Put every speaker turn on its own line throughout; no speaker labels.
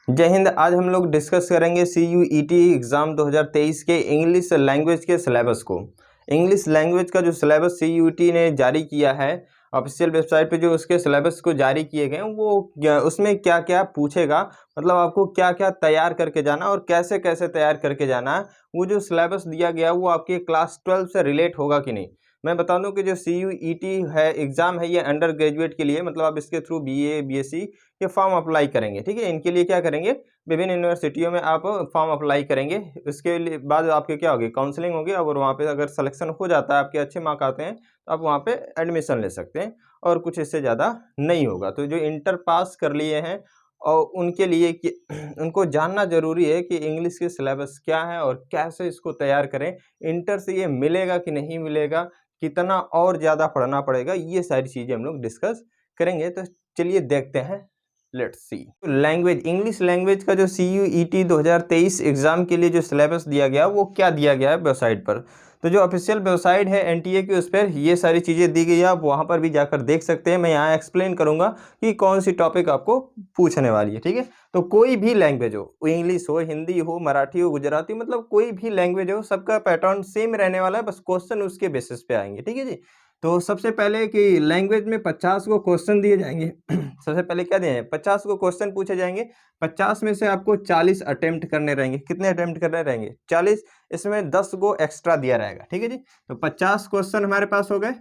जय हिंद। आज हम लोग डिस्कस करेंगे CUET एग्ज़ाम 2023 के इंग्लिश लैंग्वेज के सिलेबस को। इंग्लिश लैंग्वेज का जो सिलेबस CUET ने जारी किया है ऑफिशियल वेबसाइट पे, जो उसके सिलेबस को जारी किए गए हैं वो उसमें क्या क्या पूछेगा, मतलब आपको क्या क्या तैयार करके जाना और कैसे कैसे तैयार करके जाना है, वो जो सिलेबस दिया गया वो आपके क्लास 12 से रिलेट होगा कि नहीं। मैं बता दूं कि जो CUET है एग्ज़ाम है, ये अंडर ग्रेजुएट के लिए, मतलब आप इसके थ्रू BA BSc ये फॉर्म अप्लाई करेंगे। ठीक है, इनके लिए क्या करेंगे, विभिन्न यूनिवर्सिटियों में आप फॉर्म अप्लाई करेंगे। उसके लिए बाद आपके क्या होगी, काउंसलिंग होगी, और वहाँ पे अगर सिलेक्शन हो जाता है, आपके अच्छे मार्क आते हैं, तो आप वहाँ पे एडमिशन ले सकते हैं और कुछ इससे ज़्यादा नहीं होगा। तो जो इंटर पास कर लिए हैं और उनके लिए कि उनको जानना ज़रूरी है कि इंग्लिश के सिलेबस क्या है और कैसे इसको तैयार करें। इंटर से ये मिलेगा कि नहीं मिलेगा, कितना और ज़्यादा पढ़ना पड़ेगा, ये सारी चीज़ें हम लोग डिस्कस करेंगे। तो चलिए देखते हैं, let's see. Language, English language का जो CUET 2023 एग्जाम के लिए जो सिलेबस दिया गया वो क्या दिया गया है वेबसाइट पर। तो जो ऑफिशियल वेबसाइट है NTA की, उस पर ये सारी चीज़ें दी गई है, आप वहाँ पर भी जाकर देख सकते हैं। मैं यहाँ एक्सप्लेन करूँगा कि कौन सी टॉपिक आपको पूछने वाली है। ठीक है, तो कोई भी लैंग्वेज हो, इंग्लिश हो, हिंदी हो, मराठी हो, गुजराती, मतलब कोई भी लैंग्वेज हो, सबका पैटर्न सेम रहने वाला है, बस क्वेश्चन उसके बेसिस पे आएंगे। ठीक है जी। तो सबसे पहले कि लैंग्वेज में 50 को क्वेश्चन दिए जाएंगे। सबसे पहले क्या दिए हैं, 50 को क्वेश्चन पूछे जाएंगे। 50 में से आपको 40 अटेम्प्ट करने रहेंगे। कितने अटेम्प्ट करने रहेंगे, 40। इसमें 10 को एक्स्ट्रा दिया रहेगा। ठीक है जी। तो 50 क्वेश्चन हमारे पास हो गए।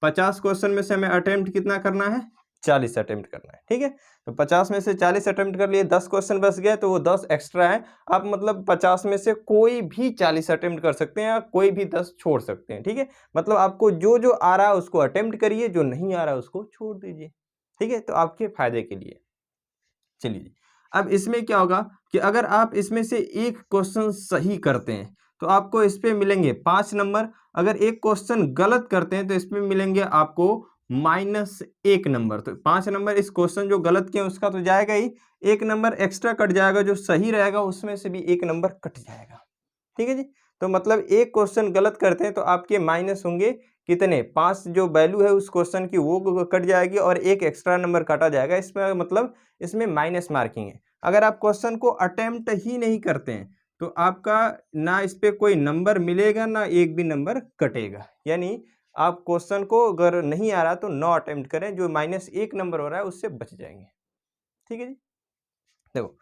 50 क्वेश्चन में से हमें अटेम्प्ट कितना करना है, 40 अटेम्प्ट करना है। ठीक है, तो 50 में से 40 अटेम्प्ट कर लिए, 10 क्वेश्चन बच गए, तो वो 10 एक्स्ट्रा है। आप मतलब 50 में से कोई भी 40 अटेम्प्ट कर सकते हैं या कोई भी 10 छोड़ सकते हैं। ठीक है, मतलब आपको जो जो आ रहा है उसको अटेम्प्ट करिए, जो नहीं आ रहा है उसको छोड़ दीजिए। ठीक है, तो आपके फायदे के लिए। चलिए, अब इसमें क्या होगा कि अगर आप इसमें से एक क्वेश्चन सही करते हैं तो आपको इस पे मिलेंगे 5 नंबर। अगर एक क्वेश्चन गलत करते हैं तो इस पे मिलेंगे आपको -1 नंबर। तो 5 नंबर इस क्वेश्चन जो गलत किए उसका तो जाएगा ही, 1 नंबर एक्स्ट्रा कट जाएगा, जो सही रहेगा उसमें से भी 1 नंबर कट जाएगा। ठीक है जी। तो मतलब एक क्वेश्चन गलत करते हैं तो आपके माइनस होंगे कितने, 5 जो वैल्यू है उस क्वेश्चन की वो कट जाएगी और एक एक्स्ट्रा नंबर काटा जाएगा। इसमें मतलब इसमें माइनस मार्किंग है। अगर आप क्वेश्चन को अटेम्प्ट ही नहीं करते हैं तो आपका ना इस पे कोई नंबर मिलेगा, ना एक भी नंबर कटेगा। यानी आप क्वेश्चन को अगर नहीं आ रहा तो 9 अटेम्प्ट करें, जो -1 नंबर हो रहा है उससे बच जाएंगे। ठीक है जी। देखो,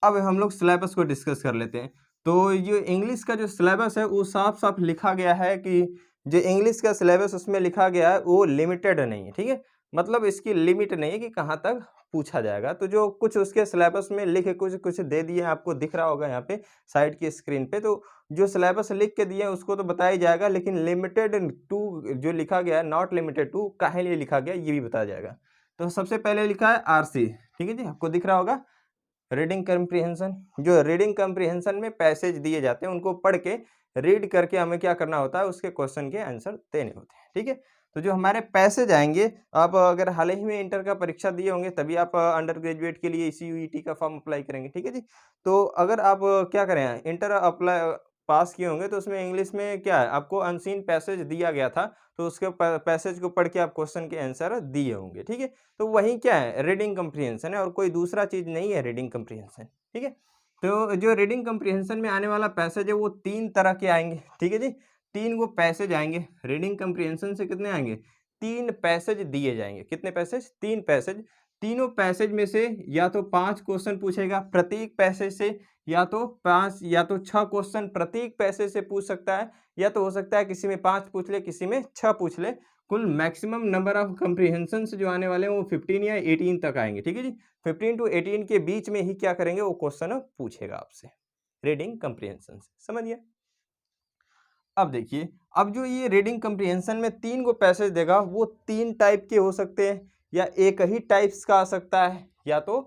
अब हम लोग सिलेबस को डिस्कस कर लेते हैं। तो ये इंग्लिश का जो सिलेबस है वो साफ साफ लिखा गया है कि जो इंग्लिश का सिलेबस उसमें लिखा गया है वो लिमिटेड नहीं है। ठीक है, मतलब इसकी लिमिट नहीं है कि कहाँ तक पूछा जाएगा। तो जो कुछ उसके सिलेबस में लिखे कुछ कुछ दे दिए हैं, आपको दिख रहा होगा यहाँ पे साइड की स्क्रीन पे। तो जो सिलेबस लिख के दिए हैं उसको तो बताया जाएगा, लेकिन लिमिटेड टू जो लिखा गया है, नॉट लिमिटेड टू, काहे लिए लिखा गया ये भी बताया जाएगा। तो सबसे पहले लिखा है RC। ठीक है जी, आपको दिख रहा होगा रीडिंग कम्प्रीहेंशन। जो रीडिंग कम्प्रीहेंशन में पैसेज दिए जाते हैं उनको पढ़ के रीड करके हमें क्या करना होता है, उसके क्वेश्चन के आंसर देने होते हैं। ठीक है, तो जो हमारे पैसेज आएंगे, आप अगर हाल ही में इंटर का परीक्षा दिए होंगे तभी आप अंडर ग्रेजुएट के लिए CUET का फॉर्म अप्लाई करेंगे। ठीक है जी। तो अगर आप क्या करें, इंटर अप्लाई पास किए होंगे तो उसमें इंग्लिश में क्या है, आपको अनसीन पैसेज दिया गया था, तो उसके पैसेज को पढ़ के आप क्वेश्चन के आंसर दिए होंगे। ठीक है, तो वही क्या है, रीडिंग कम्प्रीहेंशन है और कोई दूसरा चीज नहीं है रीडिंग कम्प्रीहेंशन। ठीक है, तो जो रीडिंग कम्प्रीहेंशन में आने वाला पैसेज है वो 3 तरह के आएंगे। ठीक है जी, 3 वो पैसेज आएंगे रीडिंग कम्प्रीहेंशन से। कितने आएंगे, 3 पैसेज दिए जाएंगे। कितने पैसेज, 3 पैसेज। तीनों पैसेज में से या तो 5 क्वेश्चन पूछेगा प्रत्येक पैसेज से, या तो 5 या तो 6 क्वेश्चन प्रत्येक पैसेज से पूछ सकता है, या तो हो सकता है किसी में 5 पूछ ले, किसी में 6 पूछ ले। कुल मैक्सिमम नंबर ऑफ कम्प्रीहेंशन जो आने वाले हैं वो 15 या 18 तक आएंगे। ठीक है जी, 15 to 18 के बीच में ही क्या करेंगे, वो क्वेश्चन पूछेगा आपसे रीडिंग कम्प्रीहेंशन से। समझिए। अब देखिए, अब जो ये रीडिंग कम्प्रीहेंशन में 3 को पैसेज देगा वो 3 टाइप के हो सकते हैं, या एक ही टाइप्स का आ सकता है, या तो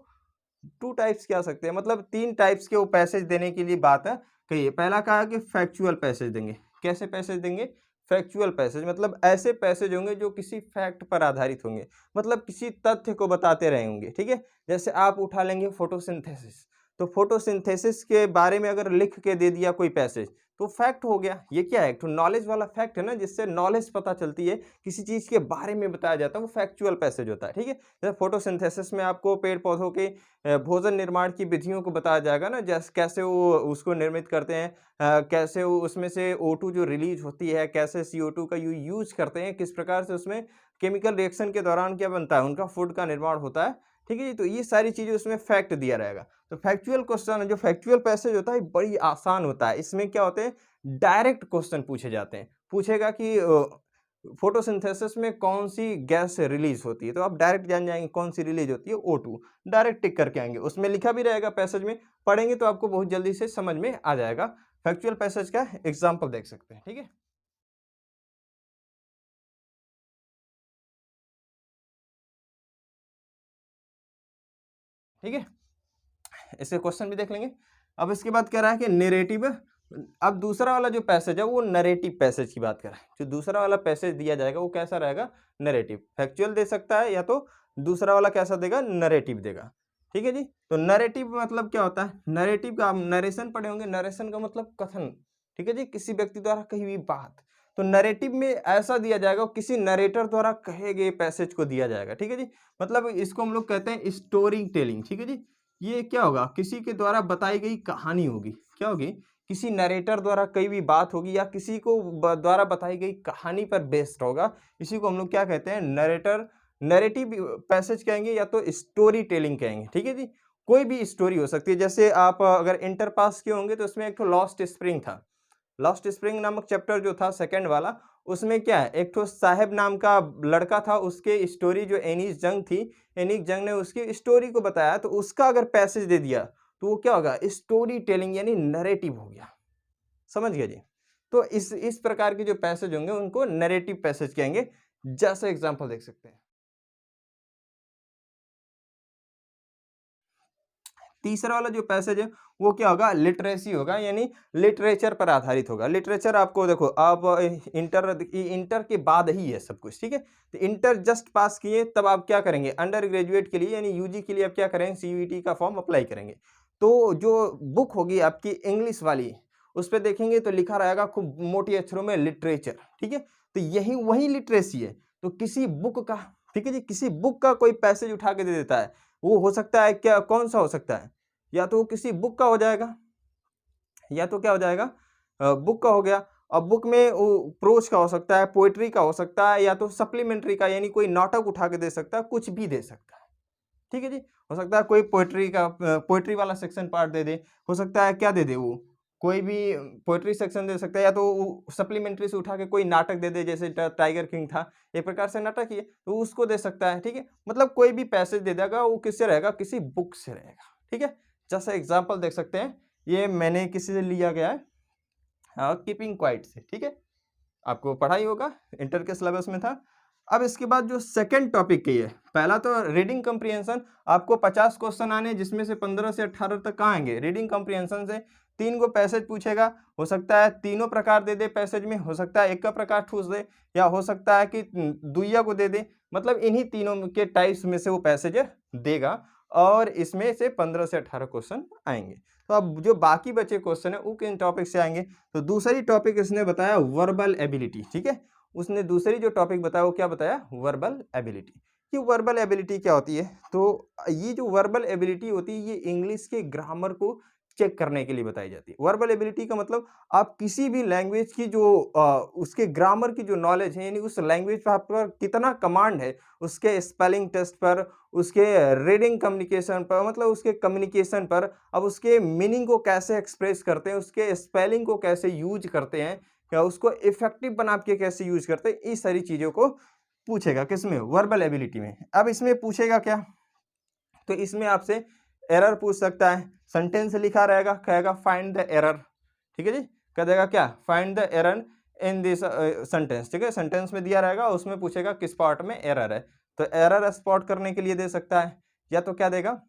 2 टाइप्स के आ सकते हैं। मतलब 3 टाइप्स के वो पैसेज देने के लिए बात है कहिए। पहला कहा कि फैक्चुअल पैसेज देंगे। कैसे पैसेज देंगे, फैक्चुअल पैसेज, मतलब ऐसे पैसेज होंगे जो किसी फैक्ट पर आधारित होंगे, मतलब किसी तथ्य को बताते रहे होंगे। ठीक है, जैसे आप उठा लेंगे फोटोसिंथेसिस, तो फोटोसिंथेसिस के बारे में अगर लिख के दे दिया कोई पैसेज तो फैक्ट हो गया। ये क्या है, तो नॉलेज वाला फैक्ट है ना, जिससे नॉलेज पता चलती है, किसी चीज़ के बारे में बताया जाता है, वो फैक्चुअल पैसेज होता है। ठीक है, जैसे फोटोसिंथेसिस में आपको पेड़ पौधों के भोजन निर्माण की विधियों को बताया जाएगा ना, जैसे कैसे वो उसको निर्मित करते हैं, कैसे वो उसमें से O2 जो रिलीज होती है, कैसे CO2 का यूज करते हैं, किस प्रकार से उसमें केमिकल रिएक्शन के दौरान क्या बनता है, उनका फूड का निर्माण होता है। ठीक है जी, तो ये सारी चीज़ें उसमें फैक्ट दिया रहेगा। तो फैक्चुअल क्वेश्चन, जो फैक्चुअल पैसेज होता है, बड़ी आसान होता है। इसमें क्या होते हैं, डायरेक्ट क्वेश्चन पूछे जाते हैं। पूछेगा कि फोटोसिंथेसिस में कौन सी गैस रिलीज होती है, तो आप डायरेक्ट जान जाएंगे कौन सी रिलीज होती है, O2। डायरेक्ट टिक करके आएंगे, उसमें लिखा भी रहेगा पैसेज में, पढ़ेंगे तो आपको बहुत जल्दी से समझ में आ जाएगा। फैक्चुअल पैसेज का एग्जाम्पल देख सकते हैं। ठीक है, ठीक है, इसके क्वेश्चन भी देख लेंगे। अब इसके बाद कह रहा है कि नरेटिव। अब दूसरा वाला जो पैसेज है वो नरेटिव पैसेज की बात कर रहा है। जो दूसरा वाला पैसेज दिया जाएगा वो कैसा रहेगा, नरेटिव। फैक्चुअल दे सकता है या तो दूसरा वाला कैसा देगा, नरेटिव देगा। ठीक है जी, तो नरेटिव मतलब क्या होता है, नरेटिव का आप नरेशन पढ़े होंगे। नरेशन का मतलब कथन। ठीक है जी, किसी व्यक्ति द्वारा कही हुई बात। तो नरेटिव में ऐसा दिया जाएगा, किसी नरेटर द्वारा कहे गए पैसेज को दिया जाएगा। ठीक है जी, मतलब इसको हम लोग कहते हैं स्टोरी टेलिंग। ठीक है जी, ये क्या होगा, किसी के द्वारा बताई गई कहानी होगी। क्या होगी, किसी नरेटर द्वारा कई भी बात होगी, या किसी को द्वारा बताई गई कहानी पर बेस्ड होगा। इसी को हम लोग क्या कहते हैं, नरेटर, नरेटिव पैसेज कहेंगे, या तो स्टोरी टेलिंग कहेंगे। ठीक है जी, कोई भी स्टोरी हो सकती है। जैसे आप अगर इंटर पास किए होंगे तो उसमें एक तो लॉस्ट स्प्रिंग था। लॉस्ट स्प्रिंग नामक चैप्टर जो था सेकंड वाला, उसमें क्या है, एक तो साहेब नाम का लड़का था, उसके स्टोरी जो एनीस जंग थी, एनीस जंग ने उसकी स्टोरी को बताया, तो उसका अगर पैसेज दे दिया तो वो क्या होगा, स्टोरी टेलिंग यानी नरेटिव हो गया। समझ गए जी, तो इस प्रकार के जो पैसेज होंगे उनको नरेटिव पैसेज कहेंगे। जैसे एग्जांपल देख सकते हैं। तीसरा वाला जो पैसेज है वो क्या होगा, लिटरेसी होगा, यानी लिटरेचर पर आधारित होगा। लिटरेचर आपको देखो, आप इंटर के बाद ही है सब कुछ। ठीक है, तो इंटर जस्ट पास किए तब आप क्या करेंगे, अंडर ग्रेजुएट के लिए यानी यूजी के लिए आप क्या करेंगे, CUET का फॉर्म अप्लाई करेंगे। तो जो बुक होगी आपकी इंग्लिश वाली, उस पर देखेंगे तो लिखा रहेगा खूब मोटी अक्षरों में लिटरेचर। ठीक है, तो यही वही लिटरेसी है। तो किसी बुक का, ठीक है जी, किसी बुक का कोई पैसेज उठा के दे देता है, वो हो सकता है क्या, कौन सा हो सकता है, या तो वो किसी बुक का हो जाएगा, या तो क्या हो जाएगा, बुक का हो गया। अब बुक में वो प्रोज का हो सकता है, पोएट्री का हो सकता है, या तो सप्लीमेंट्री का यानी कोई नाटक उठा के दे सकता है, कुछ भी दे सकता है। ठीक है जी, हो सकता है कोई पोएट्री का पोएट्री वाला सेक्शन पार्ट दे दे, हो सकता है क्या दे दे, वो कोई भी पोएट्री सेक्शन दे सकता है, या तो सप्लीमेंट्री से उठा के कोई नाटक दे दे, जैसे टाइगर किंग था, एक प्रकार से नाटक ही है, तो उसको दे सकता है। ठीक है, मतलब कोई भी पैसेज दे देगा, वो किससे रहेगा, किसी बुक से रहेगा। ठीक है, जैसा एग्जाम्पल देख सकते हैं, ये मैंने किसी से लिया गया है, कीपिंग क्वाइट से। ठीक है, आपको पढ़ा ही होगा, इंटर के सिलेबस में था। अब इसके बाद जो सेकंड टॉपिक की है, पहला तो रीडिंग कम्प्रीहेंशन, आपको 50 क्वेश्चन आने, जिसमें से 15 से 18 तक कहाँ आएंगे, रीडिंग कम्प्रीहेंशन से। 3 गो पैसेज पूछेगा, हो सकता है तीनों प्रकार दे दे पैसेज में, हो सकता है एक का प्रकार ठूस दे, या हो सकता है कि दुइया को दे दे, मतलब इन्हीं तीनों के टाइप्स में से वो पैसेज देगा, और इसमें से 15 से 18 क्वेश्चन आएंगे। तो अब जो बाकी बचे क्वेश्चन है वो किन टॉपिक से आएंगे, तो दूसरी टॉपिक इसने बताया वर्बल एबिलिटी। ठीक है, उसने दूसरी जो टॉपिक बताया वो क्या बताया, वर्बल एबिलिटी। कि वर्बल एबिलिटी क्या होती है, तो ये जो वर्बल एबिलिटी होती है, ये इंग्लिश के ग्रामर को चेक करने के लिए बताई जाती है। वर्बल एबिलिटी का मतलब आप किसी भी लैंग्वेज की जो उसके ग्रामर की जो नॉलेज है, यानी उस लैंग्वेज पर आप पर कितना कमांड है, उसके स्पेलिंग टेस्ट पर, उसके रीडिंग कम्युनिकेशन पर, मतलब उसके कम्युनिकेशन पर, अब उसके मीनिंग को कैसे एक्सप्रेस करते हैं, उसके स्पेलिंग को कैसे यूज करते हैं, या उसको इफेक्टिव बना के कैसे यूज करते हैं, इस सारी चीजों को पूछेगा किसमें, वर्बल एबिलिटी में। अब इसमें पूछेगा क्या, तो इसमें आपसे एरर पूछ सकता है। सेंटेंस लिखा रहेगा, कहेगा फाइंड द एरर। ठीक है जी, कह देगा क्या, find the error in this sentence. ठीक है, सेंटेंस में दिया रहेगा, उसमें पूछेगा किस पार्ट में एरर है, तो एरर स्पॉट करने के लिए दे सकता है। या तो क्या देगा,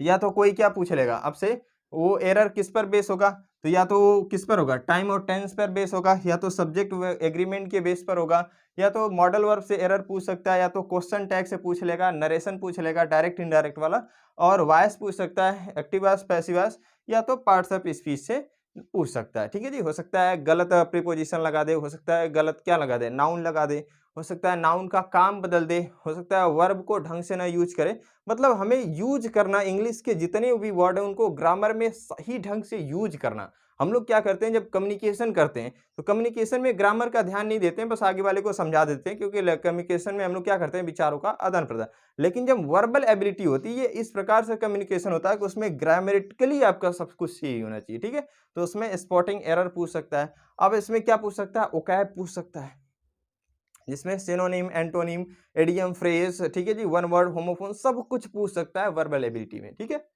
या तो कोई क्या पूछ लेगा आपसे, वो एरर किस पर बेस होगा, तो या तो किस पर होगा, टाइम और टेंस पर बेस होगा, या तो सब्जेक्ट एग्रीमेंट के बेस पर होगा, या तो मॉडल वर्ब से एरर पूछ सकता है, या तो क्वेश्चन टैग से पूछ लेगा, नरेशन पूछ लेगा डायरेक्ट इनडायरेक्ट वाला, और वॉइस पूछ सकता है, एक्टिव वॉइस, पैसिव वॉइस, या तो पार्ट्स ऑफ स्पीच से पूछ सकता है। ठीक है जी, हो सकता है गलत प्रीपोजिशन लगा दे, हो सकता है गलत क्या लगा दे, नाउन लगा दे, हो सकता है नाउन का काम बदल दे, हो सकता है वर्ब को ढंग से ना यूज करे। मतलब हमें यूज करना, इंग्लिश के जितने भी वर्ड हैं उनको ग्रामर में सही ढंग से यूज करना। हम लोग क्या करते हैं जब कम्युनिकेशन करते हैं तो कम्युनिकेशन में ग्रामर का ध्यान नहीं देते हैं, बस आगे वाले को समझा देते हैं, क्योंकि कम्युनिकेशन में हम लोग क्या करते हैं, विचारों का आदान प्रदान। लेकिन जब वर्बल एबिलिटी होती है, इस प्रकार से कम्युनिकेशन होता है कि उसमें ग्रामेटिकली आपका सब कुछ सही होना चाहिए। ठीक है, तो उसमें स्पॉटिंग एरर पूछ सकता है। अब इसमें क्या पूछ सकता है, ओकैब पूछ सकता है, जिसमें सिनोनिम, एंटोनिम, एडियम, फ्रेज, ठीक है जी, वन वर्ड, होमोफोन, सब कुछ पूछ सकता है वर्बल एबिलिटी में। ठीक है,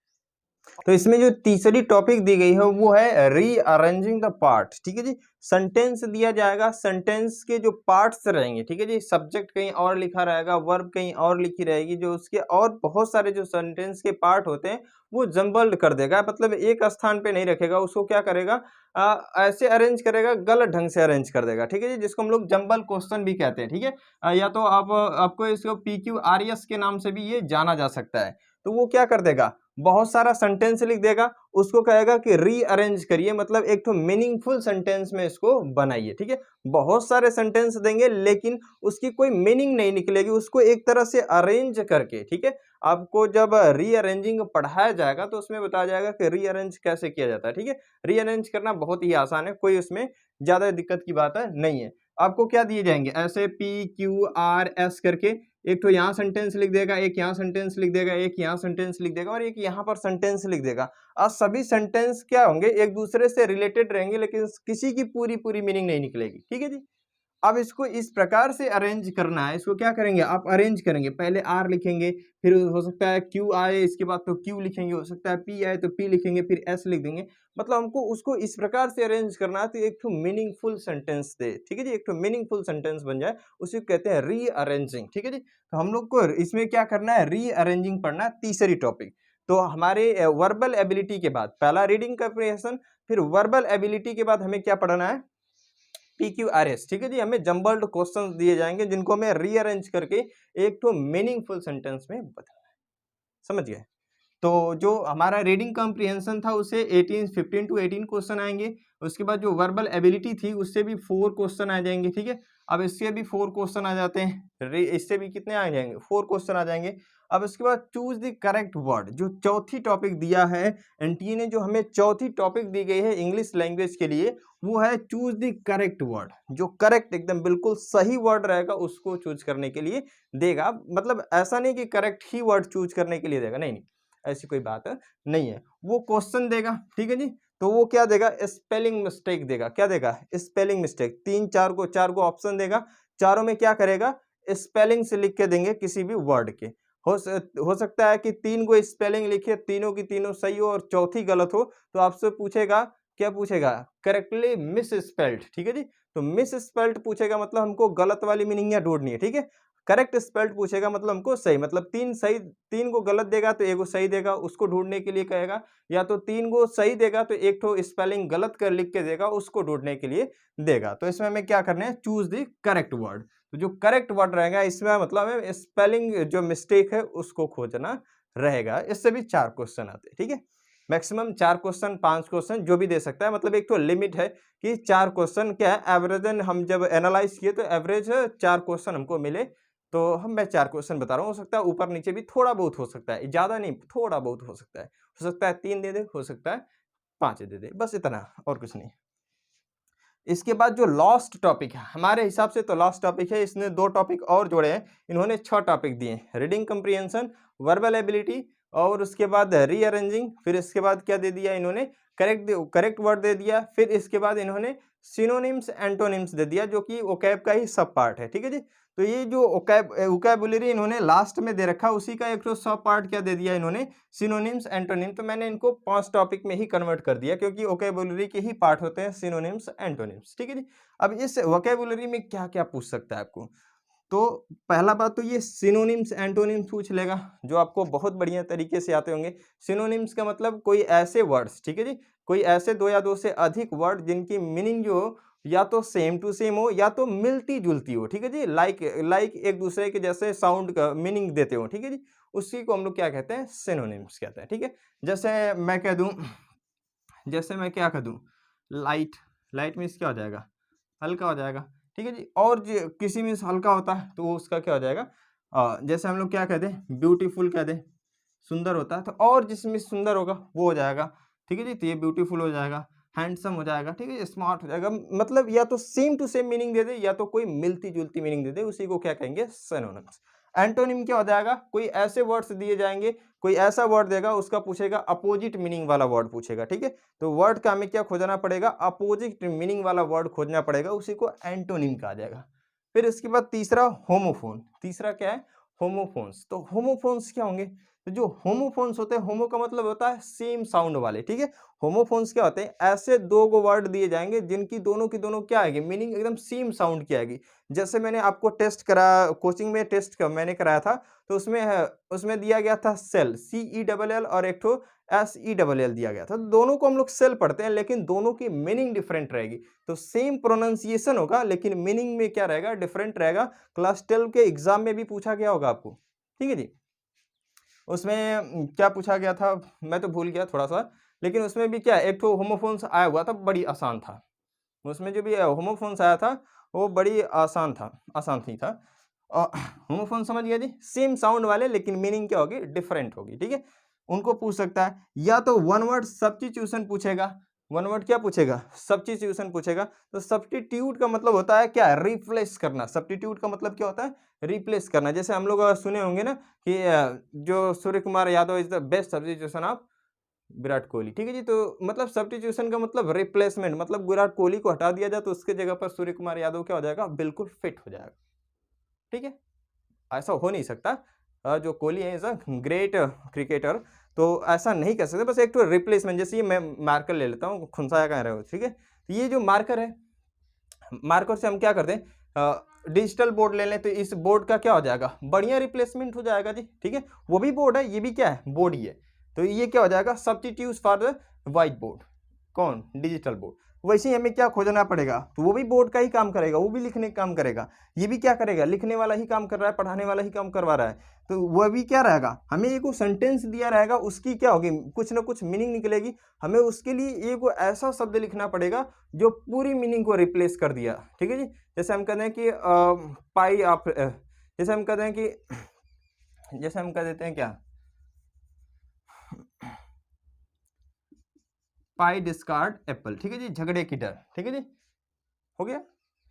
तो इसमें जो तीसरी टॉपिक दी गई है वो है रीअरेंजिंग द पार्ट। ठीक है जी, सेंटेंस दिया जाएगा, सेंटेंस के जो पार्ट्स रहेंगे, ठीक है जी, सब्जेक्ट कहीं और लिखा रहेगा, वर्ब कहीं और लिखी रहेगी, जो उसके और बहुत सारे जो सेंटेंस के पार्ट होते हैं वो जम्बल्ड कर देगा, मतलब एक स्थान पे नहीं रखेगा, उसको क्या करेगा, ऐसे अरेंज करेगा, गलत ढंग से अरेंज कर देगा। ठीक है जी, जिसको हम लोग जम्बल क्वेश्चन भी कहते हैं। ठीक है, या तो आप आपको इसको PQRS के नाम से भी ये जाना जा सकता है। तो वो क्या कर देगा, बहुत सारा सेंटेंस लिख देगा, उसको कहेगा कि रीअरेंज करिए, मतलब एक तो मीनिंगफुल सेंटेंस में इसको बनाइए। ठीक है, बहुत सारे सेंटेंस देंगे लेकिन उसकी कोई मीनिंग नहीं निकलेगी, उसको एक तरह से अरेंज करके। ठीक है, आपको जब रीअरेंजिंग पढ़ाया जाएगा तो उसमें बताया जाएगा कि रीअरेंज कैसे किया जाता है। ठीक है, रीअरेंज करना बहुत ही आसान है, कोई उसमें ज्यादा दिक्कत की बात नहीं है। आपको क्या दिए जाएंगे, ऐसे PQRS करके, एक तो यहाँ सेंटेंस लिख देगा, एक यहाँ सेंटेंस लिख देगा, एक यहाँ सेंटेंस लिख देगा, और एक यहाँ पर सेंटेंस लिख देगा। और सभी सेंटेंस क्या होंगे, एक दूसरे से रिलेटेड रहेंगे, लेकिन किसी की पूरी पूरी मीनिंग नहीं निकलेगी। ठीक है जी, अब इसको इस प्रकार से अरेंज करना है, इसको क्या करेंगे आप, अरेंज करेंगे, पहले आर लिखेंगे, फिर हो सकता है क्यू आए, इसके बाद तो क्यू लिखेंगे, हो सकता है पी आए तो पी लिखेंगे, फिर एस लिख देंगे। मतलब हमको उसको इस प्रकार से अरेंज करना है तो एक तो मीनिंगफुल सेंटेंस दे। ठीक है जी, एक तो मीनिंगफुल सेंटेंस बन जाए, उसी को कहते हैं रीअरेंजिंग। ठीक है जी, तो हम लोग को इसमें क्या करना है, रीअरेंजिंग पढ़ना है, तीसरी टॉपिक। तो हमारे वर्बल एबिलिटी के बाद पहला रीडिंग कम्प्रिहेंशन, फिर वर्बल एबिलिटी के बाद हमें क्या पढ़ना है, PQRS। ठीक है जी, हमें जम्बल्ड क्वेश्चंस दिए जाएंगे जिनको हमें रीअरेंज करके एक तो मीनिंगफुल सेंटेंस में बताना है। समझ गए, तो जो हमारा रीडिंग कॉम्प्रिहेंशन था उससे 15 to 18 क्वेश्चन आएंगे। उसके बाद जो वर्बल एबिलिटी थी उससे भी 4 क्वेश्चन आ जाएंगे। ठीक है, अब इससे भी 4 क्वेश्चन आ जाते हैं, इससे भी कितने आ जाएंगे, 4 क्वेश्चन आ जाएंगे। अब इसके बाद चूज द करेक्ट वर्ड, जो चौथी टॉपिक दिया है एनटीए ने, जो हमें चौथी टॉपिक दी गई है इंग्लिश लैंग्वेज के लिए, वो है चूज द करेक्ट वर्ड। जो करेक्ट एकदम बिल्कुल सही वर्ड रहेगा उसको चूज करने के लिए देगा। मतलब ऐसा नहीं कि करेक्ट ही वर्ड चूज करने के लिए देगा, नहीं नहीं, ऐसी कोई बात नहीं है। वो क्वेश्चन देगा, ठीक है जी, तो वो क्या देगा, स्पेलिंग मिस्टेक देगा। क्या देगा, स्पेलिंग मिस्टेक, चार को ऑप्शन देगा, चारों में क्या करेगा, स्पेलिंग से लिख के देंगे किसी भी वर्ड के। हो सकता है कि 3 को स्पेलिंग लिखे, तीनों की तीनों सही हो और चौथी गलत हो, तो आपसे पूछेगा, क्या पूछेगा, करेक्टली मिस स्पेल्ड। ठीक है जी, तो मिस स्पेल्ड पूछेगा, मतलब हमको गलत वाली मीनिंग ढूंढनी है। ठीक है, करेक्ट स्पेल्ड पूछेगा मतलब हमको सही, मतलब 3 सही, 3 को गलत देगा तो 1 को सही देगा, उसको ढूंढने के लिए कहेगा। या तो 3 को सही देगा तो एक तो स्पेलिंग गलत कर लिख के देगा, उसको ढूंढने के लिए देगा। तो इसमें हमें क्या करना है, चूज द करेक्ट वर्ड। तो जो करेक्ट वर्ड रहेगा इसमें मतलब है स्पेलिंग जो मिस्टेक है उसको खोजना रहेगा। इससे भी 4 क्वेश्चन आते हैं। ठीक है, मैक्सिमम 4 क्वेश्चन, 5 क्वेश्चन जो भी दे सकता है, मतलब एक तो लिमिट है कि 4 क्वेश्चन क्या है, एवरेजन हम जब एनालाइज किए तो एवरेज 4 क्वेश्चन हमको मिले। तो मैं 4 क्वेश्चन बता रहा हूँ, हो सकता है ऊपर नीचे भी थोड़ा बहुत हो सकता है, ज़्यादा नहीं, थोड़ा बहुत हो सकता है। हो सकता है 3 दे दे, हो सकता है 5 दे दे, बस इतना और कुछ नहीं। इसके बाद जो लास्ट टॉपिक है हमारे हिसाब से, तो लास्ट टॉपिक है, इसने 2 टॉपिक और जोड़े हैं, इन्होंने 6 टॉपिक दिए, रीडिंग कंप्रीहेंशन, वर्बल एबिलिटी, और उसके बाद रीअरेंजिंग, फिर इसके बाद क्या दे दिया इन्होंने, करेक्ट वर्ड दे दिया, फिर इसके बाद इन्होंने सिनोनिम्स एंटोनिम्स दे दिया, जो कि ओकैब का ही सब पार्ट है। ठीक है जी, तो ये जो ओकैबुलरी इन्होंने लास्ट में दे रखा, उसी का एक तो सब पार्ट क्या दे दिया इन्होंने, सिनोनिम्स एंटोनिम। तो मैंने इनको 5 टॉपिक में ही कन्वर्ट कर दिया, क्योंकि वोकैबुलरी के ही पार्ट होते हैं सिनोनिम्स एंटोनिम्स। ठीक है जी, अब इस वोकैबुलरी में क्या क्या पूछ सकता है आपको, तो पहला बात तो ये सिनोनिम्स एंटोनिम्स पूछ लेगा, जो आपको बहुत बढ़िया तरीके से आते होंगे। सिनोनिम्स का मतलब कोई ऐसे वर्ड्स, ठीक है जी, कोई ऐसे दो या दो से अधिक वर्ड जिनकी मीनिंग जो हो या तो सेम टू सेम हो या तो मिलती जुलती हो, ठीक है जी, लाइक एक दूसरे के जैसे साउंड का मीनिंग देते हो, ठीक है जी, उसी को हम लोग क्या कहते हैं, सिनोनिम्स कहते हैं, ठीक है। जैसे मैं कह दूं, जैसे मैं क्या कह दूं, लाइट, लाइट मीन्स क्या हो जाएगा, हल्का हो जाएगा, ठीक है जी। और किसी मीन्स हल्का होता है तो उसका क्या हो जाएगा, जैसे हम लोग क्या कहते हैं, ब्यूटीफुल कह दें, सुंदर होता है, तो और जिसमें सुंदर होगा वो हो जाएगा, ठीक है जी, तो ये ब्यूटीफुल हो जाएगा, हैंडसम हो जाएगा, ठीक है, स्मार्ट हो जाएगा। मतलब या तो सेम टू सेम मीनिंग दे दे या तो कोई मिलती जुलती मीनिंग दे दे, उसी को क्या कहेंगे, सिनोनिम्स। एंटोनिम क्या हो जाएगा, कोई ऐसे वर्ड्स दिए जाएंगे, कोई ऐसा वर्ड देगा, उसका पूछेगा अपोजिट मीनिंग वाला वर्ड पूछेगा, ठीक है। तो वर्ड का हमें क्या खोजना पड़ेगा, अपोजिट मीनिंग वाला वर्ड खोजना पड़ेगा, उसी को एंटोनिम कहा जाएगा। फिर इसके बाद तीसरा होमोफोन, तीसरा क्या है, होमोफोन्स। तो होमोफोन्स क्या होंगे, तो जो होमोफोन्स होते हैं, होमो का मतलब होता है सेम साउंड वाले, ठीक है। होमोफोन्स क्या होते हैं, ऐसे दो गो वर्ड दिए जाएंगे जिनकी दोनों की दोनों क्या आएगी, मीनिंग एकदम सेम साउंड की आएगी। जैसे मैंने आपको टेस्ट करा, कोचिंग में टेस्ट मैंने कराया था, तो उसमें दिया गया था सेल, CELL, और एक ठो SELL दिया गया था। तो दोनों को हम लोग सेल पढ़ते हैं, लेकिन दोनों की मीनिंग डिफरेंट रहेगी। तो सेम प्रोनाउंसिएशन होगा लेकिन मीनिंग में क्या रहेगा, डिफरेंट रहेगा। क्लास 12 के एग्जाम में भी पूछा गया होगा आपको, ठीक है जी। उसमें क्या पूछा गया था मैं तो भूल गया थोड़ा सा, लेकिन उसमें भी क्या एक तो होमोफोन्स आया हुआ था, बड़ी आसान था। उसमें जो भी होमोफोन्स आया था वो बड़ी आसान था, आसान नहीं था। होमोफोन समझ गया जी, सेम साउंड वाले लेकिन मीनिंग क्या होगी, डिफरेंट होगी, ठीक है। उनको पूछ सकता है, या तो वन वर्ड सब्स्टिट्यूशन पूछेगा। वन वर्ड क्या पूछेगा, सब्स्टिट्यूशन पूछेगा। तो सब्स्टिट्यूट का मतलब होता है क्या, रिप्लेस करना। सब्स्टिट्यूट का मतलब क्या होता है, रिप्लेस करना। जैसे हम लोग सुने होंगे ना कि जो Surya Kumar Yadav is the best substitution of Virat Kohli, ठीक है जी। तो मतलब सब्स्टिट्यूशन का मतलब रिप्लेसमेंट, मतलब विराट कोहली को हटा दिया जाए तो उसके जगह पर सूर्य कुमार यादव क्या हो जाएगा, बिल्कुल फिट हो जाएगा, ठीक है। ऐसा हो नहीं सकता, जो कोहली है इज अ ग्रेट क्रिकेटर, तो ऐसा नहीं कर सकते। बस एक तो रिप्लेसमेंट, जैसे ये मैं मार्कर ले लेता हूँ, खुनसाया कह रहे हो, ठीक है। तो ये जो मार्कर है, मार्कर से हम क्या करते हैं, डिजिटल बोर्ड ले लें तो इस बोर्ड का क्या हो जाएगा, बढ़िया रिप्लेसमेंट हो जाएगा जी, ठीक है। वो भी बोर्ड है, ये भी क्या है, बोर्ड ही है। तो ये क्या हो जाएगा, substitute for the white board, कौन, डिजिटल बोर्ड। वैसे ही हमें क्या खोजना पड़ेगा, तो वो भी बोर्ड का ही काम करेगा, वो भी लिखने का काम करेगा, ये भी क्या करेगा, लिखने वाला ही काम कर रहा है, पढ़ाने वाला ही काम करवा रहा है। तो वह भी क्या रहेगा, हमें एक सेंटेंस दिया रहेगा, उसकी क्या होगी, कुछ ना कुछ मीनिंग निकलेगी। हमें उसके लिए एक ऐसा शब्द लिखना पड़ेगा जो पूरी मीनिंग को रिप्लेस कर दिया, ठीक है जी। जैसे हम कहते हैं कि पाई आप, जैसे हम कहते हैं कि, जैसे हम कह देते हैं क्या, पाई डिस्कार्ड एप्पल, ठीक है जी, झगड़े की डर, ठीक है जी, हो गया।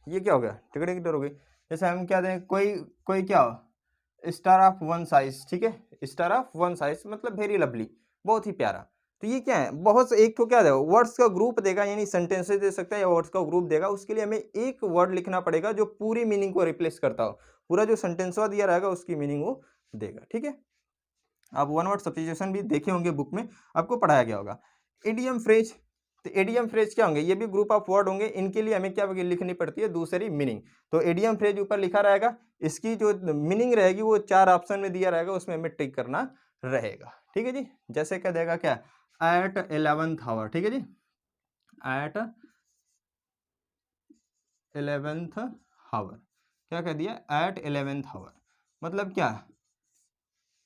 ये क्या हो गया, झगड़े की डर हो गई। जैसे हम क्या दें, कोई कोई क्या हो, स्टार ऑफ वन साइज, ठीक है, स्टार ऑफ वन साइज मतलब वेरी लवली, बहुत ही प्यारा। तो ये क्या है, बहुत से एक तो क्या देगा, वर्ड्स का ग्रुप देगा, यानी सेंटेंसेस दे सकता है या वर्ड्स का ग्रुप देगा। उसके लिए हमें एक वर्ड लिखना पड़ेगा जो पूरी मीनिंग को रिप्लेस करता हो, पूरा जो सेंटेंसवा दिया रहेगा उसकी मीनिंग वो देगा, ठीक है। आप वन वर्ड सब्स्टिट्यूशन भी देखे होंगे, बुक में आपको पढ़ाया गया होगा। इडियम फ्रेज, तो एडियम फ्रेज क्या होंगे, ये भी ग्रुप ऑफ वर्ड होंगे, इनके लिए हमें क्या लिखनी पड़ती है, दूसरी मीनिंग। तो एडियम फ्रेज ऊपर लिखा रहेगा, इसकी जो मीनिंग रहेगी वो 4 ऑप्शन में दिया रहेगा, उसमें हमें टिक करना रहेगा, ठीक है जी। जैसे क्या देगा, क्या, एट 11th आवर, ठीक है जी, एट 11th आवर, क्या कह दिया, एट 11th आवर, मतलब क्या,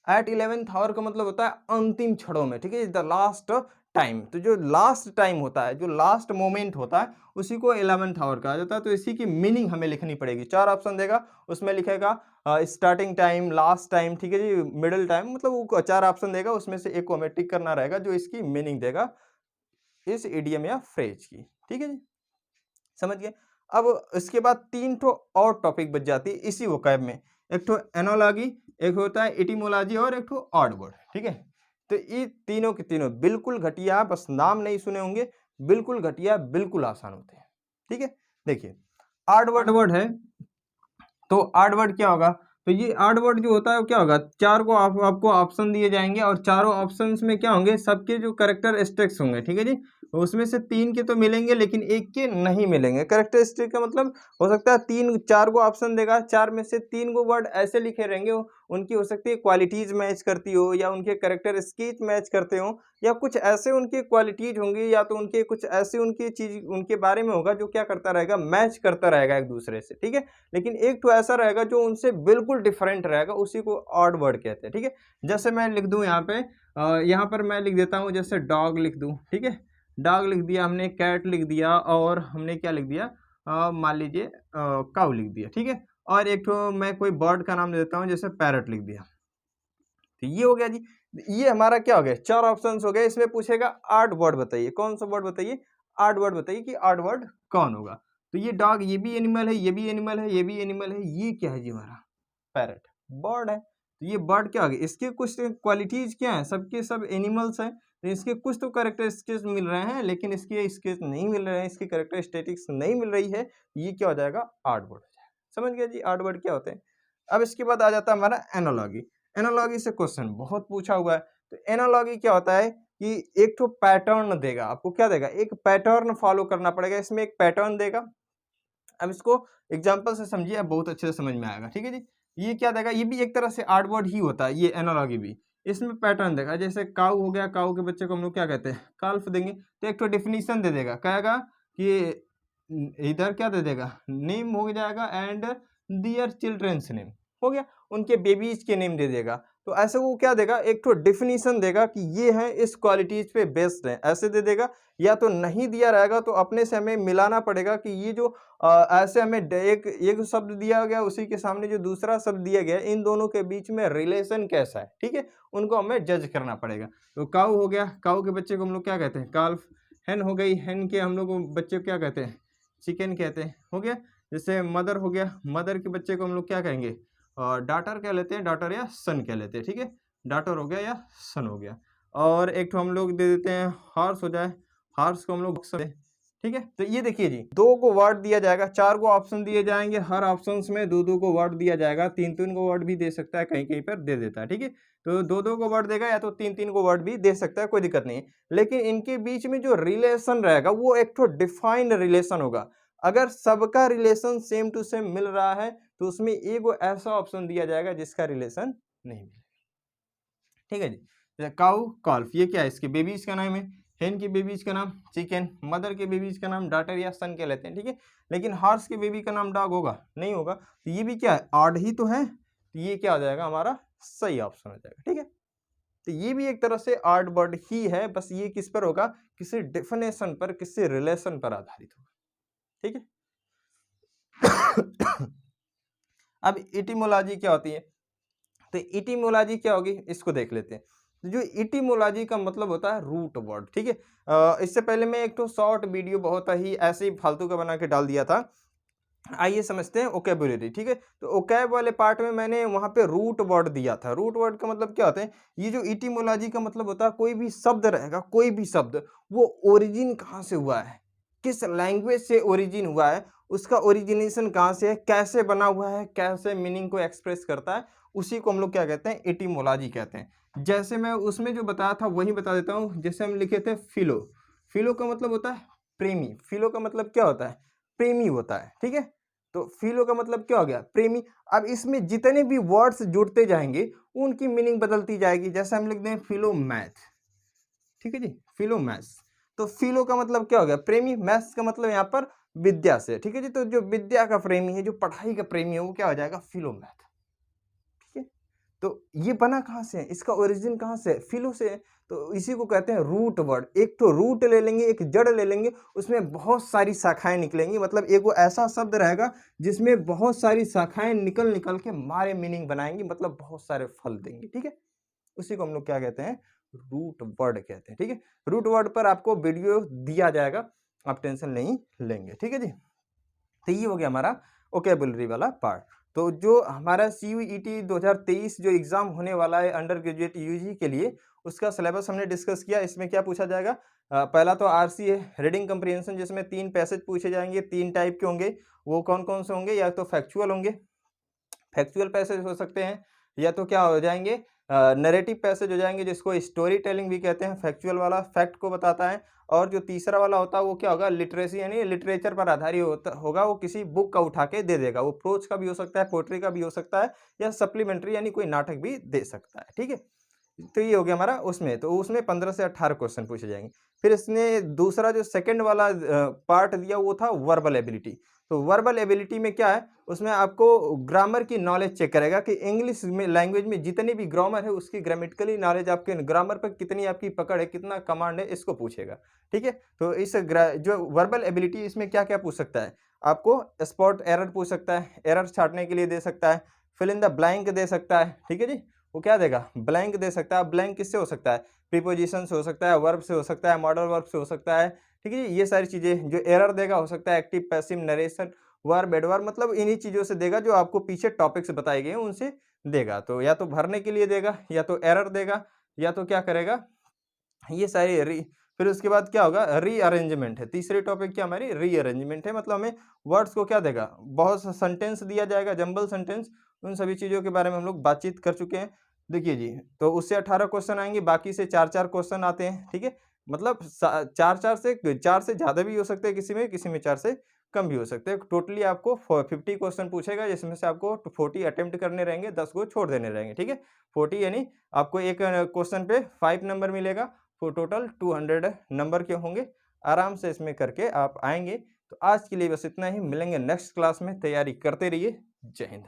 एट 11th आवर का मतलब होता है अंतिम क्षणों में, ठीक है, द लास्ट टाइम। तो जो लास्ट टाइम होता है, जो लास्ट मोमेंट होता है, उसी को 11th आवर कहा जाता है। तो इसी की मीनिंग हमें लिखनी पड़ेगी। 4 ऑप्शन देगा, उसमें लिखेगा स्टार्टिंग टाइम, लास्ट टाइम, ठीक है जी, मिडिल टाइम, मतलब वो 4 ऑप्शन देगा, उसमें से एक को हमें टिक करना रहेगा जो इसकी मीनिंग देगा इस इडियम या फ्रेज की, ठीक है जी, समझ गए। अब इसके बाद 3 ठो और टॉपिक बच जाती है इसी वोकैब में। एक ठो एनोलॉजी, एक होता है एटिमोलॉजी, और एक ठो ऑड वर्ड, ठीक है। तो ये तीनों के तीनों बिल्कुल घटिया, बस नाम नहीं सुने होंगे, बिल्कुल घटिया, बिल्कुल आसान होते हैं, ठीक है। देखिए ऑड वर्ड है, तो ऑड वर्ड क्या होगा, तो ये 8 वर्ड जो होता है वो क्या होगा, चार को आपको ऑप्शन दिए जाएंगे और चारों ऑप्शंस में क्या होंगे, सबके जो कैरेक्टरिस्टिक्स होंगे, ठीक है जी। उसमें से 3 के तो मिलेंगे लेकिन 1 के नहीं मिलेंगे। कैरेक्टरिस्टिक का मतलब हो सकता है 3 4 को ऑप्शन देगा, 4 में से 3 को वर्ड ऐसे लिखे रहेंगे, उनकी हो सकती है क्वालिटीज मैच करती हो या उनके कैरेक्टरिस्टिक मैच करते हो या कुछ ऐसे उनकी क्वालिटीज होंगी या तो उनके कुछ ऐसे उनकी चीज उनके बारे में होगा जो क्या करता रहेगा, मैच करता रहेगा एक दूसरे से, ठीक है। लेकिन एक तो ऐसा रहेगा जो उनसे बिल्कुल डिफरेंट रहेगा, उसी को ऑड वर्ड कहते हैं, ठीक है। जैसे मैं लिख दूं यहाँ पे, यहाँ पर मैं लिख देता हूँ, जैसे डॉग लिख दूं, ठीक है, डॉग लिख दिया हमने, कैट लिख दिया और हमने क्या लिख दिया, मान लीजिए काऊ लिख दिया, ठीक है। और एक तो मैं कोई बर्ड का नाम दे देता हूँ, जैसे पैरट लिख दिया। तो ये हो गया जी, ये हमारा क्या हो गया, 4 ऑप्शंस हो गए। इसमें पूछेगा 8 वर्ड बताइए, कौन सा वर्ड बताइए, 8 वर्ड बताइए कि 8 वर्ड कौन होगा। तो ये डॉग, ये भी एनिमल है, ये भी एनिमल है, ये भी एनिमल है, ये क्या है जी हमारा पैरट, बर्ड है। तो ये बर्ड क्या हो गया, इसके कुछ क्वालिटीज क्या है, सबके सब एनिमल्स हैं, तो इसके कुछ तो कैरेक्टरिस्टिक्स मिल रहे हैं लेकिन इसके नहीं मिल रहे हैं, इसकी कैरेक्टरिस्टिक्स नहीं मिल रही है, ये क्या हो जाएगा, 8 वर्ड हो जाएगा। समझ गया जी 8 वर्ड क्या होते हैं। अब इसके बाद आ जाता है हमारा एनालॉगी। एनालॉगी से क्वेश्चन बहुत पूछा हुआ है। तो एनालॉगी क्या होता है कि एक तो पैटर्न देगा आपको, क्या देगा, एक पैटर्न फॉलो करना पड़ेगा, इसमें एक पैटर्न देगा। अब इसको एग्जांपल से समझिए, आप बहुत अच्छे से समझ में आएगा, ठीक है जी। ये क्या देगा, ये भी एक तरह से 8 वर्ड ही होता है, ये एनालॉगी भी। इसमें पैटर्न देगा, जैसे काऊ हो गया, काऊ के बच्चे को हम लोग क्या कहते हैं, काल्फ देंगे। तो एक तो डेफिनेशन दे देगा, कहेगा कि इधर क्या दे देगा, नेम हो जाएगा एंड दियर चिल्ड्रंस नेम, हो गया, उनके बेबीज के नेम दे देगा। तो ऐसे वो क्या देगा, एक तो डेफिनेशन देगा कि ये है इस क्वालिटीज पे बेस्ड है, ऐसे दे देगा। या तो नहीं दिया रहेगा तो अपने से हमें मिलाना पड़ेगा कि ये जो ऐसे हमें एक शब्द दिया गया, उसी के सामने जो दूसरा शब्द दिया गया, इन दोनों के बीच में रिलेशन कैसा है, ठीक है, उनको हमें जज करना पड़ेगा। तो काऊ हो गया, काऊ के बच्चे को हम लोग क्या कहते हैं, काल्फ। हेन हो गई, हेन के हम लोग बच्चे को क्या कहते हैं, चिकन कहते हैं, हो गया। जैसे मदर हो गया, मदर के बच्चे को हम लोग क्या कहेंगे, और डॉटर कह लेते हैं, डॉटर या सन कह लेते हैं, ठीक है, डॉटर हो गया या सन हो गया। और एक तो हम लोग दे देते हैं हॉर्स हो जाए, हॉर्स को हम लोग, ठीक है। तो ये देखिए जी, 2 को वर्ड दिया जाएगा, 4 को ऑप्शन दिए जाएंगे, हर ऑप्शंस में 2-2 को वर्ड दिया जाएगा, 3-3 को वर्ड भी दे सकता है, कहीं कहीं पर दे देता है, ठीक है। तो 2-2 को वर्ड देगा या तो 3-3 को वर्ड भी दे सकता है, कोई दिक्कत नहीं है। लेकिन इनके बीच में जो रिलेशन रहेगा वो एक तो डिफाइंड रिलेशन होगा। अगर सबका रिलेशन सेम टू सेम मिल रहा है तो उसमें एगो ऐसा ऑप्शन दिया जाएगा जिसका रिलेशन नहीं मिलेगा, ठीक है जी। काऊ, कॉल्फ, ये क्या है, इसके बेबीज का नाम है, हेन के बेबीज का नाम चिकन, मदर के बेबीज का नाम डॉटर या सन के लेते हैं, ठीक है। लेकिन हॉर्स के बेबी का नाम डॉग होगा, नहीं होगा। तो ये भी क्या है, ऑड ही तो है, तो ये क्या हो जाएगा, हमारा सही ऑप्शन हो जाएगा, ठीक है। तो ये भी एक तरह से ऑड वर्ड ही है, बस ये किस पर होगा, किसी डेफिनेशन पर, किसी रिलेशन पर आधारित होगा, ठीक है। अब इटिमोलॉजी क्या होती है, तो इटिमोलॉजी क्या होगी, इसको देख लेते हैं। तो जो इटिमोलॉजी का मतलब होता है रूट वर्ड, ठीक है। इससे पहले मैं एक तो शॉर्ट वीडियो बहुत ही ऐसे ही फालतू का बना के डाल दिया था। आइए समझते हैं ओकेबुलरी, ठीक है। तो ओकैब वाले पार्ट में मैंने वहां पे रूट वर्ड दिया था। रूट वर्ड का मतलब क्या होता है, ये जो इटिमोलॉजी का मतलब होता है, कोई भी शब्द रहेगा, कोई भी शब्द, वो ओरिजिन कहाँ से हुआ है, किस लैंग्वेज से ओरिजिन हुआ है, उसका ओरिजिनेशन कहाँ से है, कैसे बना हुआ है, कैसे मीनिंग को एक्सप्रेस करता है, उसी को हम लोग क्या कहते हैं, एटिमोलॉजी कहते हैं। जैसे मैं उसमें जो बताया था वही बता देता हूँ। जैसे हम लिखे थे फिलो, फिलो का मतलब होता है प्रेमी, फिलो का मतलब क्या होता है, प्रेमी होता है, ठीक है। तो फिलो का मतलब क्या हो गया, प्रेमी। अब इसमें जितने भी वर्ड्स जुड़ते जाएंगे उनकी मीनिंग बदलती जाएगी। जैसे हम लिख दें फिलो मैथ, ठीक है जी, फिलो मैथ्स। तो फिलो का मतलब क्या हो गया, प्रेमी, मैथ्स का मतलब यहाँ पर विद्या से, ठीक है जी। तो जो विद्या का प्रेमी है, जो पढ़ाई का प्रेमी है, वो क्या हो जाएगा, फिलो मैथ, ठीक है। तो ये बना कहाँ से है, इसका ओरिजिन कहाँ से है, फिलो से है। तो इसी को कहते हैं रूट वर्ड। एक तो रूट ले लेंगे, एक जड़ ले लेंगे, उसमें बहुत सारी शाखाएं निकलेंगी। मतलब एक वो ऐसा शब्द रहेगा जिसमें बहुत सारी शाखाएं निकल निकल के मारे मीनिंग बनाएंगी, मतलब बहुत सारे फल देंगे, ठीक है। उसी को हम लोग क्या कहते हैं, रूट वर्ड कहते हैं, ठीक है। रूट वर्ड पर आपको वीडियो दिया जाएगा, आप टेंशन नहीं लेंगे, ठीक है जी। तो ये हो गया हमारा ओकेबुलरी वाला पार्ट। तो जो हमारा CUET 2023 जो एग्जाम होने वाला है अंडर ग्रेजुएट यूजी के लिए, उसका सिलेबस हमने डिस्कस किया। इसमें क्या पूछा जाएगा, पहला तो RC है, रीडिंग कंप्रीहेंशन, जिसमें 3 पैसेज पूछे जाएंगे, 3 टाइप के होंगे। वो कौन कौन से होंगे, या तो फैक्चुअल होंगे, फैक्चुअल पैसेज हो सकते हैं, या तो क्या हो जाएंगे नरेटिव पैसेज हो जाएंगे, जिसको स्टोरी टेलिंग भी कहते हैं। फैक्चुअल वाला फैक्ट को बताता है। और जो तीसरा वाला होता है वो क्या होगा, लिटरेसी यानी लिटरेचर पर आधारित होगा, वो किसी बुक का उठा के दे देगा। वो प्रोज का भी हो सकता है, पोएट्री का भी हो सकता है, या सप्लीमेंट्री यानी कोई नाटक भी दे सकता है। ठीक है, तो ये हो गया हमारा उसमें। तो उसमें 15 से 18 क्वेश्चन पूछे जाएंगे। फिर इसने दूसरा जो सेकंड वाला पार्ट दिया वो था वर्बल एबिलिटी। तो वर्बल एबिलिटी में क्या है, उसमें आपको ग्रामर की नॉलेज चेक करेगा कि इंग्लिश में लैंग्वेज में जितनी भी ग्रामर है उसकी ग्रामेटिकली नॉलेज, आपके ग्रामर पर कितनी आपकी पकड़ है, कितना कमांड है, इसको पूछेगा। ठीक है, तो इस जो वर्बल एबिलिटी इसमें क्या क्या पूछ सकता है, आपको स्पॉट एरर पूछ सकता है, एरर छांटने के लिए दे सकता है, फिल इन द ब्लैंक दे सकता है। ठीक है जी, वो क्या देगा, ब्लैंक दे सकता है। ब्लैंक किससे हो सकता है, प्रीपोजिशन से हो सकता है, वर्ब से हो सकता है, मॉडल वर्ब से हो सकता है। ठीक है, ये सारी चीजें। जो एरर देगा हो सकता है active, passive, narration, verb, adverb, मतलब इन्हीं चीजों से देगा जो आपको पीछे टॉपिक्स बताए गए हैं उनसे देगा। तो या तो भरने के लिए देगा, या तो एरर देगा, या तो क्या करेगा, ये सारी फिर उसके बाद क्या होगा, रीअरेंजमेंट है। तीसरी टॉपिक क्या हमारी, रीअरेंजमेंट है। मतलब हमें वर्ड्स को क्या देगा, बहुत सा सेंटेंस दिया जाएगा, जंबल सेंटेंस। उन सभी चीजों के बारे में हम लोग बातचीत कर चुके हैं। देखिए जी, तो उससे 18 क्वेश्चन आएंगे, बाकी से 4-4 क्वेश्चन आते हैं। ठीक है, मतलब 4 से ज्यादा भी हो सकते हैं, किसी में 4 से कम भी हो सकते हैं। टोटली आपको 50 क्वेश्चन पूछेगा, जिसमें से आपको 40 अटेम्प्ट करने रहेंगे, 10 को छोड़ देने रहेंगे। ठीक है, 40 यानी आपको एक क्वेश्चन पे 5 नंबर मिलेगा, तो टोटल 200 नंबर के होंगे। आराम से इसमें करके आप आएंगे। तो आज के लिए बस इतना ही, मिलेंगे नेक्स्ट क्लास में। तैयारी करते रहिए। जय हिंद।